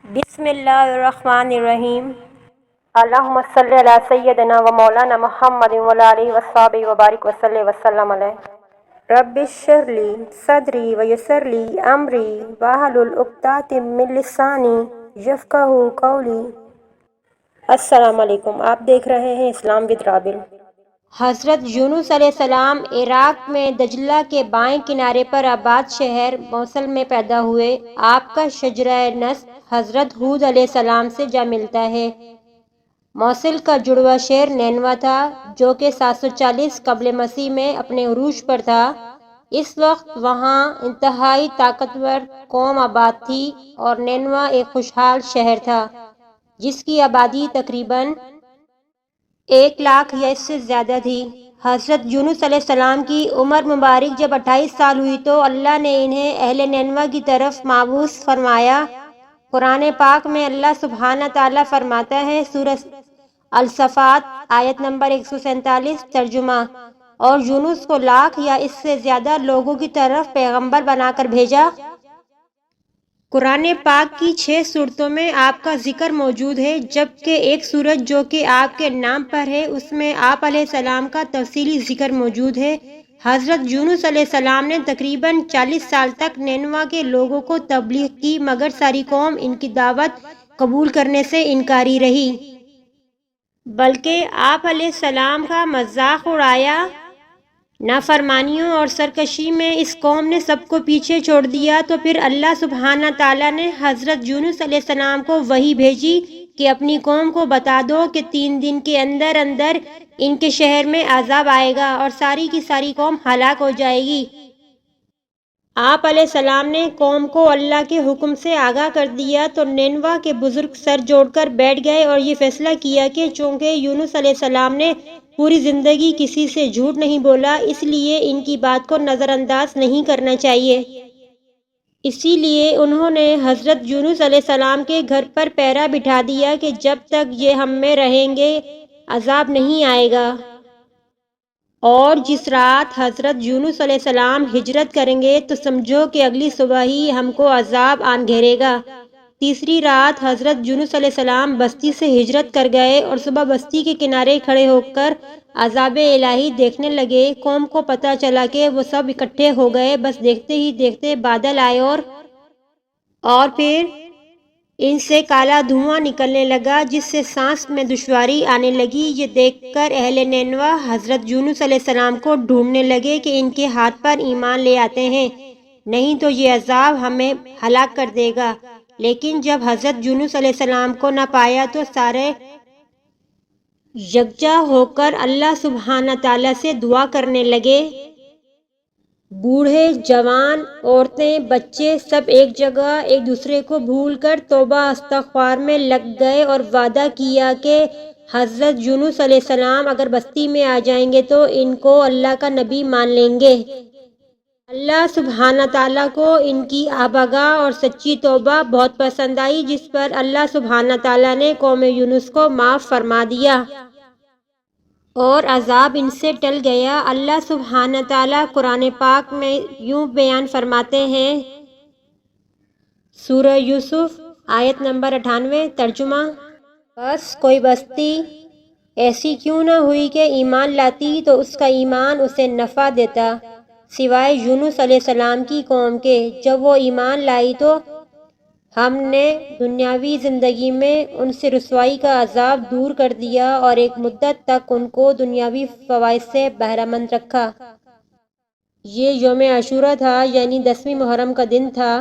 بسم اللہ الرحمن الرحیم۔ اللہم صلی علی سیدنا و مولانا محمد وعلی آلہ وصحبہ وبارک وسلم علیہ۔ رب اشرح لی صدری ویسر لی امری واحلل عقدۃ من لسانی یفقہوا قولی۔ السلام علیکم، آپ دیکھ رہے ہیں اسلام ود رابل۔ حضرت یونس علیہ السلام عراق میں دجلہ کے بائیں کنارے پر آباد شہر موصل میں پیدا ہوئے۔ آپ کا شجرہ نسب حضرت ہود علیہ السلام سے جا ملتا ہے۔ موصل کا جڑواں شہر نینوا تھا، جو کہ 740 قبل مسیح میں اپنے عروج پر تھا۔ اس وقت وہاں انتہائی طاقتور قوم آباد تھی اور نینوا ایک خوشحال شہر تھا جس کی آبادی تقریباً 1 لاکھ یا اس سے زیادہ تھی۔ حضرت یونس علیہ السلام کی عمر مبارک جب 28 سال ہوئی تو اللہ نے انہیں اہل نینوا کی طرف مبعوث فرمایا۔ قرآن پاک میں اللہ سبحانہ تعالیٰ فرماتا ہے، سورہ الصافات آیت نمبر 147 ترجمہ: اور یونس کو لاکھ یا اس سے زیادہ لوگوں کی طرف پیغمبر بنا کر بھیجا۔ قرآن پاک کی 6 سورتوں میں آپ کا ذکر موجود ہے، جبکہ ایک سورت جو کہ آپ کے نام پر ہے اس میں آپ علیہ السلام کا تفصیلی ذکر موجود ہے۔ حضرت یونس علیہ السلام نے تقریباً 40 سال تک نینوا کے لوگوں کو تبلیغ کی، مگر ساری قوم ان کی دعوت قبول کرنے سے انکاری رہی، بلکہ آپ علیہ السلام کا مذاق اڑایا۔ نافرمانیوں اور سرکشی میں اس قوم نے سب کو پیچھے چھوڑ دیا، تو پھر اللہ سبحانہ تعالیٰ نے حضرت یونس علیہ السلام کو وحی بھیجی کہ اپنی قوم کو بتا دو کہ 3 دن کے اندر اندر ان کے شہر میں عذاب آئے گا اور ساری کی ساری قوم ہلاک ہو جائے گی۔ آپ علیہ السلام نے قوم کو اللہ کے حکم سے آگاہ کر دیا تو نینوا کے بزرگ سر جوڑ کر بیٹھ گئے اور یہ فیصلہ کیا کہ چونکہ یونس علیہ السلام نے پوری زندگی کسی سے جھوٹ نہیں بولا، اس لیے ان کی بات کو نظر انداز نہیں کرنا چاہیے۔ اسی لیے انہوں نے حضرت یونس علیہ السلام کے گھر پر پہرا بٹھا دیا کہ جب تک یہ ہم میں رہیں گے عذاب نہیں آئے گا، اور جس رات حضرت یونس علیہ السلام ہجرت کریں گے تو سمجھو کہ اگلی صبح ہی ہم کو عذاب آن گھیرے گا۔ تیسری رات حضرت یونس علیہ السلام بستی سے ہجرت کر گئے اور صبح بستی کے کنارے کھڑے ہو کر عذاب الہی دیکھنے لگے۔ قوم کو پتہ چلا کہ وہ سب اکٹھے ہو گئے، بس دیکھتے ہی دیکھتے بادل آئے اور پھر ان سے کالا دھواں نکلنے لگا جس سے سانس میں دشواری آنے لگی۔ یہ دیکھ کر اہل نینوا حضرت یونس علیہ السلام کو ڈھونڈنے لگے کہ ان کے ہاتھ پر ایمان لے آتے ہیں، نہیں تو یہ عذاب ہمیں ہلاک کر دے گا۔ لیکن جب حضرت یونس علیہ السلام کو نہ پایا تو سارے یکجا ہو کر اللہ سبحانہ تعالیٰ سے دعا کرنے لگے۔ بوڑھے، جوان، عورتیں، بچے سب ایک جگہ ایک دوسرے کو بھول کر توبہ استغفار میں لگ گئے اور وعدہ کیا کہ حضرت یونس علیہ السلام اگر بستی میں آ جائیں گے تو ان کو اللہ کا نبی مان لیں گے۔ اللہ سبحانہ تعالیٰ کو ان کی آبگاہ اور سچی توبہ بہت پسند آئی، جس پر اللہ سبحانہ تعالیٰ نے قوم یونس کو معاف فرما دیا اور عذاب ان سے ٹل گیا۔ اللہ سبحانہ تعالیٰ قرآن پاک میں یوں بیان فرماتے ہیں، سورہ یوسف آیت نمبر 98 ترجمہ: بس کوئی بستی ایسی کیوں نہ ہوئی کہ ایمان لاتی تو اس کا ایمان اسے نفع دیتا، سوائے یونس علیہ السلام کی قوم کے۔ جب وہ ایمان لائی تو ہم نے دنیاوی زندگی میں ان سے رسوائی کا عذاب دور کر دیا اور ایک مدت تک ان کو دنیاوی فوائد سے بہرہ مند رکھا۔ یہ یوم عاشوراء تھا، یعنی 10ویں محرم کا دن تھا۔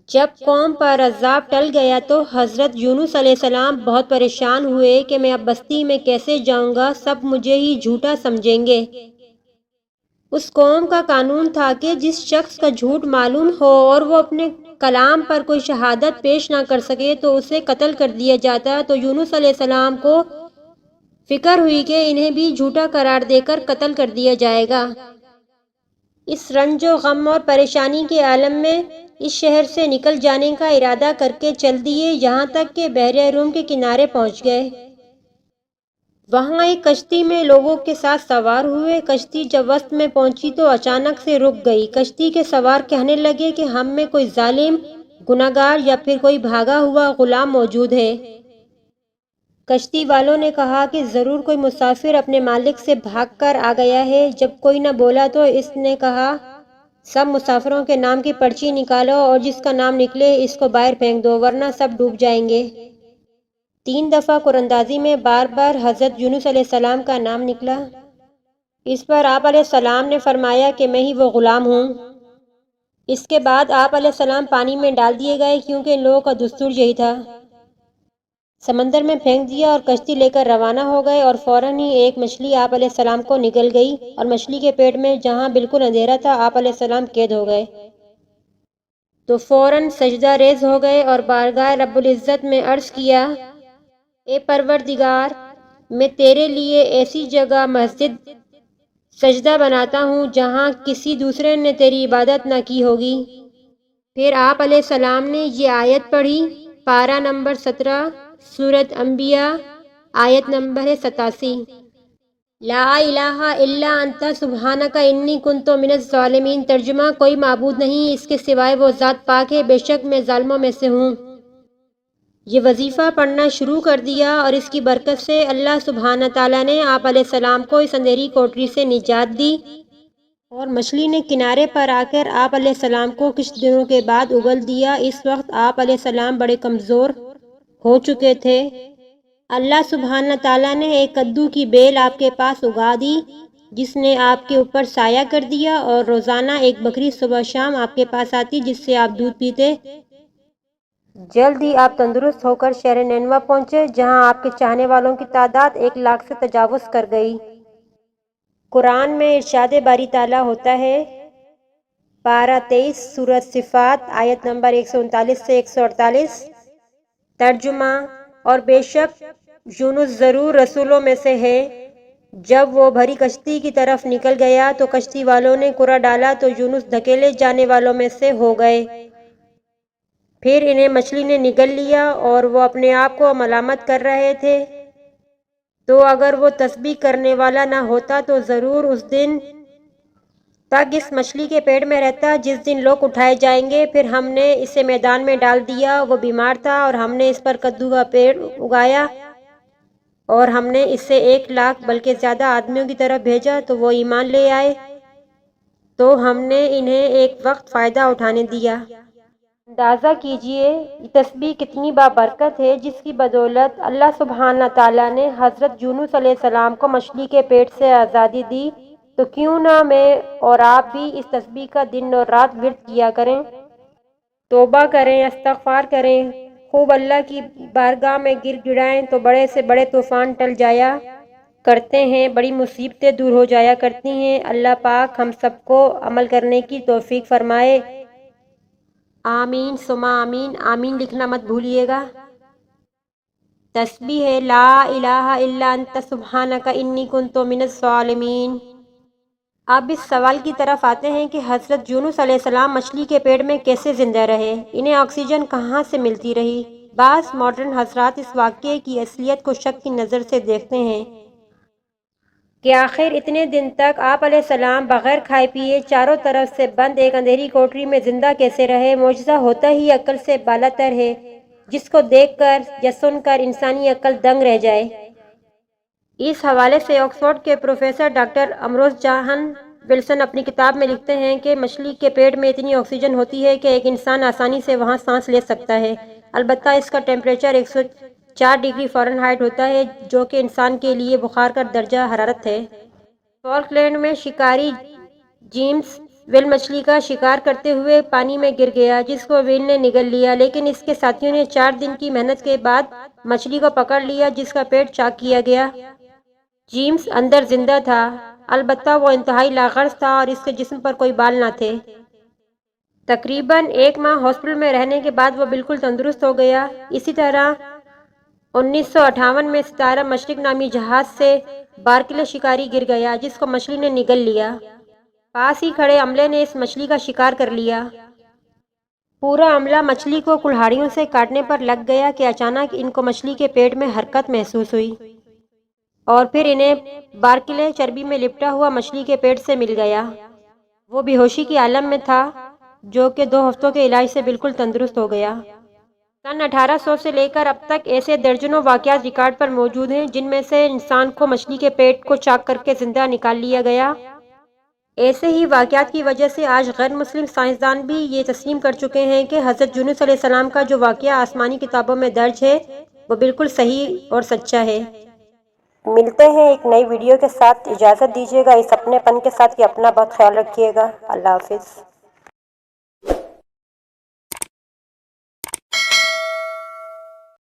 جب قوم پر عذاب ٹل گیا تو حضرت یونس علیہ السلام بہت پریشان ہوئے کہ میں اب بستی میں کیسے جاؤں گا، سب مجھے ہی جھوٹا سمجھیں گے۔ اس قوم کا قانون تھا کہ جس شخص کا جھوٹ معلوم ہو اور وہ اپنے کلام پر کوئی شہادت پیش نہ کر سکے تو اسے قتل کر دیا جاتا۔ تو یونس علیہ السلام کو فکر ہوئی کہ انہیں بھی جھوٹا قرار دے کر قتل کر دیا جائے گا۔ اس رنج و غم اور پریشانی کے عالم میں اس شہر سے نکل جانے کا ارادہ کر کے چل دیے، یہاں تک کہ بحر روم کے کنارے پہنچ گئے۔ وہاں ایک کشتی میں لوگوں کے ساتھ سوار ہوئے۔ کشتی جب وسط میں پہنچی تو اچانک سے رک گئی۔ کشتی کے سوار کہنے لگے کہ ہم میں کوئی ظالم گنہگار یا پھر کوئی بھاگا ہوا غلام موجود ہے۔ کشتی والوں نے کہا کہ ضرور کوئی مسافر اپنے مالک سے بھاگ کر آ گیا ہے۔ جب کوئی نہ بولا تو اس نے کہا، سب مسافروں کے نام کی پرچی نکالو اور جس کا نام نکلے اس کو باہر پھینک دو ورنہ سب ڈوب جائیں گے۔ 3 دفعہ قراندازی میں بار بار حضرت یونس علیہ السلام کا نام نکلا۔ اس پر آپ علیہ السلام نے فرمایا کہ میں ہی وہ غلام ہوں۔ اس کے بعد آپ علیہ السلام پانی میں ڈال دیے گئے کیونکہ ان لوگوں کا دستور یہی تھا۔ سمندر میں پھینک دیا اور کشتی لے کر روانہ ہو گئے اور فوراً ہی ایک مچھلی آپ علیہ السلام کو نگل گئی اور مچھلی کے پیٹ میں جہاں بالکل اندھیرا تھا آپ علیہ السلام قید ہو گئے۔ تو فوراً سجدہ ریز ہو گئے اور بارگاہ رب العزت میں عرض کیا، اے پروردگار، میں تیرے لیے ایسی جگہ مسجد سجدہ بناتا ہوں جہاں کسی دوسرے نے تیری عبادت نہ کی ہوگی۔ پھر آپ علیہ السلام نے یہ آیت پڑھی، پارہ نمبر 17 سورۃ انبیاء، آیت نمبر 87، لا الہ الا انت سبحانک انی کنت من الظالمین۔ ترجمہ، کوئی معبود نہیں اس کے سوائے وہ ذات پاک ہے، بے شک میں ظالموں میں سے ہوں۔ یہ وظیفہ پڑھنا شروع کر دیا اور اس کی برکت سے اللہ سبحانہ تعالیٰ نے آپ علیہ السلام کو اس اندھیری کوٹری سے نجات دی اور مچھلی نے کنارے پر آ کر آپ علیہ السلام کو کچھ دنوں کے بعد اگل دیا۔ اس وقت آپ علیہ السلام بڑے کمزور ہو چکے تھے۔ اللہ سبحانہ تعالیٰ نے ایک کدو کی بیل آپ کے پاس اگا دی جس نے آپ کے اوپر سایہ کر دیا اور روزانہ ایک بکری صبح شام آپ کے پاس آتی جس سے آپ دودھ پیتے۔ جلد ہی آپ تندرست ہو کر شہر نینوا پہنچے جہاں آپ کے چاہنے والوں کی تعداد 1 لاکھ سے تجاوز کر گئی۔ قرآن میں ارشاد باری تعالیٰ ہوتا ہے، پارہ 23 سورۃ صفات، آیت نمبر 139 سے 148، ترجمہ، اور بے شک یونس ضرور رسولوں میں سے ہے۔ جب وہ بھری کشتی کی طرف نکل گیا تو کشتی والوں نے کرہ ڈالا تو یونس دھکیلے جانے والوں میں سے ہو گئے۔ پھر انہیں مچھلی نے نگل لیا اور وہ اپنے آپ کو ملامت کر رہے تھے۔ تو اگر وہ تسبیح کرنے والا نہ ہوتا تو ضرور اس دن تک اس مچھلی کے پیٹ میں رہتا جس دن لوگ اٹھائے جائیں گے۔ پھر ہم نے اسے میدان میں ڈال دیا، وہ بیمار تھا اور ہم نے اس پر کدو کا پیڑ اگایا اور ہم نے اس سے 1 لاکھ بلکہ زیادہ آدمیوں کی طرف بھیجا تو وہ ایمان لے آئے تو ہم نے انہیں ایک وقت فائدہ اٹھانے دیا۔ اندازہ کیجئے یہ تسبیح کتنی بابرکت ہے جس کی بدولت اللہ سبحانہ تعالیٰ نے حضرت یونس علیہ السلام کو مچھلی کے پیٹ سے آزادی دی۔ تو کیوں نہ میں اور آپ بھی اس تسبیح کا دن اور رات ورد کیا کریں، توبہ کریں، استغفار کریں، خوب اللہ کی بارگاہ میں گر گڑائیں تو بڑے سے بڑے طوفان ٹل جایا کرتے ہیں، بڑی مصیبتیں دور ہو جایا کرتی ہیں۔ اللہ پاک ہم سب کو عمل کرنے کی توفیق فرمائے۔ آمین ثم آمین۔ آمین لکھنا مت بھولیے گا۔ تسبیح ہے لا الہ الا انت سبحانک انی کنت من الظالمین۔ اب اس سوال کی طرف آتے ہیں کہ حضرت یونس علیہ السلام مچھلی کے پیٹ میں کیسے زندہ رہے؟ انہیں آکسیجن کہاں سے ملتی رہی؟ بعض ماڈرن حضرات اس واقعے کی اصلیت کو شک کی نظر سے دیکھتے ہیں کہ آخر اتنے دن تک آپ علیہ السلام بغیر کھائے پیے چاروں طرف سے بند ایک اندھیری کوٹری میں زندہ کیسے رہے؟ معجزہ ہوتا ہی عقل سے بالاتر ہے جس کو دیکھ کر یا سن کر انسانی عقل دنگ رہ جائے۔ اس حوالے سے آکسفورڈ کے پروفیسر ڈاکٹر امروز جان ولسن اپنی کتاب میں لکھتے ہیں کہ مچھلی کے پیٹ میں اتنی آکسیجن ہوتی ہے کہ ایک انسان آسانی سے وہاں سانس لے سکتا ہے، البتہ اس کا ٹیمپریچر 104 ڈگری فارنہائٹ ہوتا ہے جو کہ انسان کے لیے بخار کا درجہ حرارت ہے۔ فالکلینڈ میں شکاری جیمز ویل مچھلی کا شکار کرتے ہوئے پانی میں گر گیا جس کو ویل نے نگل لیا، لیکن اس کے ساتھیوں نے 4 دن کی محنت کے بعد مچھلی کو پکڑ لیا جس کا پیٹ چاک کیا گیا۔ جیمز اندر زندہ تھا، البتہ وہ انتہائی لاغرض تھا اور اس کے جسم پر کوئی بال نہ تھے۔ تقریباً 1 ماہ ہاسپٹل میں رہنے کے بعد وہ بالکل تندرست ہو گیا۔ اسی طرح 1958 میں ستارہ مشرق نامی جہاز سے بارکلے شکاری گر گیا جس کو مچھلی نے نگل لیا۔ پاس ہی کھڑے عملے نے اس مچھلی کا شکار کر لیا۔ پورا عملہ مچھلی کو کلہاڑیوں سے کاٹنے پر لگ گیا کہ اچانک ان کو مچھلی کے پیٹ میں حرکت محسوس ہوئی اور پھر انہیں بارکلے چربی میں لپٹا ہوا مچھلی کے پیٹ سے مل گیا۔ وہ بے ہوشی کے عالم میں تھا۔ جو کہ 2 ہفتوں کے علاج سے بالکل تندرست ہو گیا۔ سن 1800 سے لے کر اب تک ایسے درجنوں واقعات ریکارڈ پر موجود ہیں جن میں سے انسان کو مچھلی کے پیٹ کو چاک کر کے زندہ نکال لیا گیا۔ ایسے ہی واقعات کی وجہ سے آج غیر مسلم سائنسدان بھی یہ تسلیم کر چکے ہیں کہ حضرت یونس علیہ السلام کا جو واقعہ آسمانی کتابوں میں درج ہے وہ بالکل صحیح اور سچا ہے۔ ملتے ہیں ایک نئی ویڈیو کے ساتھ، اجازت دیجیے گا اس اپنے پن کے ساتھ کہ اپنا بہت خیال رکھیے گا۔ اللہ حافظ۔